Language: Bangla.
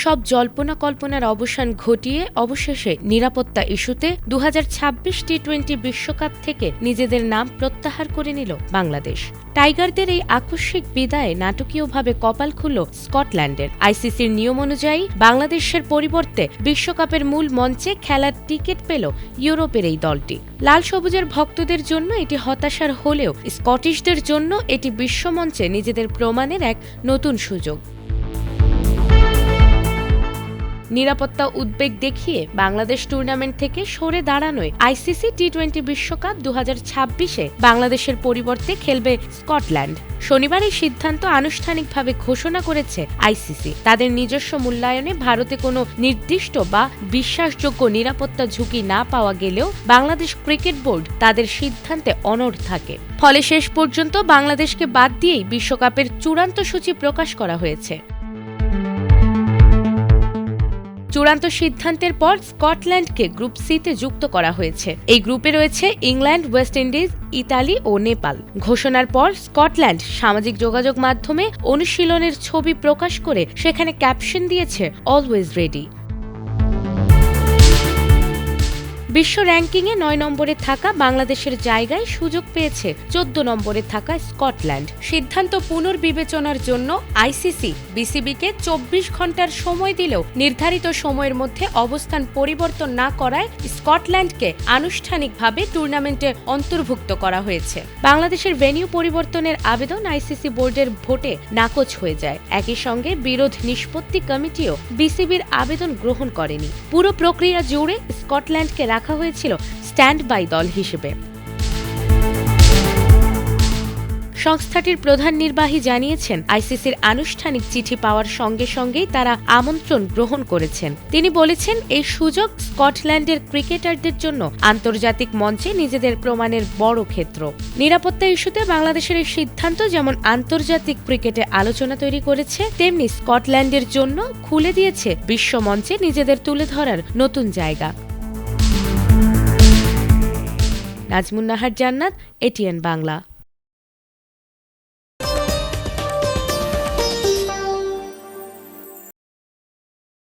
সব জল্পনা কল্পনার অবসান ঘটিয়ে অবশেষে নিরাপত্তা ইস্যুতে 2026 টি-20 বিশ্বকাপ থেকে নিজেদের নাম প্রত্যাহার করে নিল বাংলাদেশ। টাইগারদের এই আকস্মিক বিদায়ে নাটকীয়ভাবে কপাল খুলল স্কটল্যান্ডের। আইসিসির নিয়ম অনুযায়ী বাংলাদেশের পরিবর্তে বিশ্বকাপের মূল মঞ্চে খেলার টিকিট পেল ইউরোপের এই দলটি। লাল সবুজের ভক্তদের জন্য এটি হতাশার হলেও স্কটিশদের জন্য এটি বিশ্বমঞ্চে নিজেদের প্রমাণের এক নতুন সুযোগ। নিরাপত্তা উদ্বেগ দেখিয়ে বাংলাদেশ টুর্নামেন্ট থেকে সরে দাঁড়ানোয় আইসিসি টি-20 বিশ্বকাপ 2026-এ বাংলাদেশের পরিবর্তে খেলবে স্কটল্যান্ড। শনিবার এই সিদ্ধান্ত আনুষ্ঠানিকভাবে ঘোষণা করেছে আইসিসি। তাদের নিজস্ব মূল্যায়নে ভারতে কোনো নির্দিষ্ট বা বিশ্বাসযোগ্য নিরাপত্তা ঝুঁকি না পাওয়া গেলেও বাংলাদেশ ক্রিকেট বোর্ড তাদের সিদ্ধান্তে অনড় থাকে। ফলে শেষ পর্যন্ত বাংলাদেশকে বাদ দিয়েই বিশ্বকাপের চূড়ান্ত সূচি প্রকাশ করা হয়েছে। চূড়ান্ত সিদ্ধান্তের পর স্কটল্যান্ডকে গ্রুপ সিতে যুক্ত করা হয়েছে। এই গ্রুপে রয়েছে ইংল্যান্ড, ওয়েস্ট ইন্ডিজ, ইতালি ও নেপাল। ঘোষণার পর স্কটল্যান্ড সামাজিক যোগাযোগ মাধ্যমে অনুশীলনের ছবি প্রকাশ করে সেখানে ক্যাপশন দিয়েছে অলওয়েজ রেডি। বিশ্ব র্যাঙ্কিংয়ে 9 নম্বরে থাকা বাংলাদেশের জায়গায় সুযোগ পেয়েছে 14 নম্বরে থাকা স্কটল্যান্ড। সিদ্ধান্ত পুনর্বিবেচনার জন্য আইসিসি বিসিবিকে 24 ঘন্টার সময় দিলেও নির্ধারিত সময়ের মধ্যে অবস্থান পরিবর্তন না করায় স্কটল্যান্ডকে আনুষ্ঠানিকভাবে টুর্নামেন্টে অন্তর্ভুক্ত করা হয়েছে। বাংলাদেশের ভেন্যু পরিবর্তনের আবেদন আইসিসি বোর্ডের ভোটে নাকচ হয়ে যায়। একই সঙ্গে বিরোধ নিষ্পত্তি কমিটিও বিসিবির আবেদন গ্রহণ করেনি। পুরো প্রক্রিয়া জুড়ে স্কটল্যান্ডকে রাখা হয়েছিল স্ট্যান্ড বাই দল হিসেবে। সংস্থাটির প্রধান নির্বাহী জানিয়েছেন, আইসিসির আনুষ্ঠানিক চিঠি পাওয়ার সঙ্গে সঙ্গেই তারা আমন্ত্রণ গ্রহণ করেছেন। তিনি বলেছেন, এই সুযোগ স্কটল্যান্ডের ক্রিকেটারদের জন্য আন্তর্জাতিক মঞ্চে নিজেদের প্রমাণের বড় ক্ষেত্র। নিরাপত্তা ইস্যুতে বাংলাদেশের এই সিদ্ধান্ত যেমন আন্তর্জাতিক ক্রিকেটে আলোচনা তৈরি করেছে, তেমনি স্কটল্যান্ডের জন্য খুলে দিয়েছে বিশ্ব মঞ্চে নিজেদের তুলে ধরার নতুন জায়গা। নাজমুন নাহার জান্নাত, এটিএন বাংলা।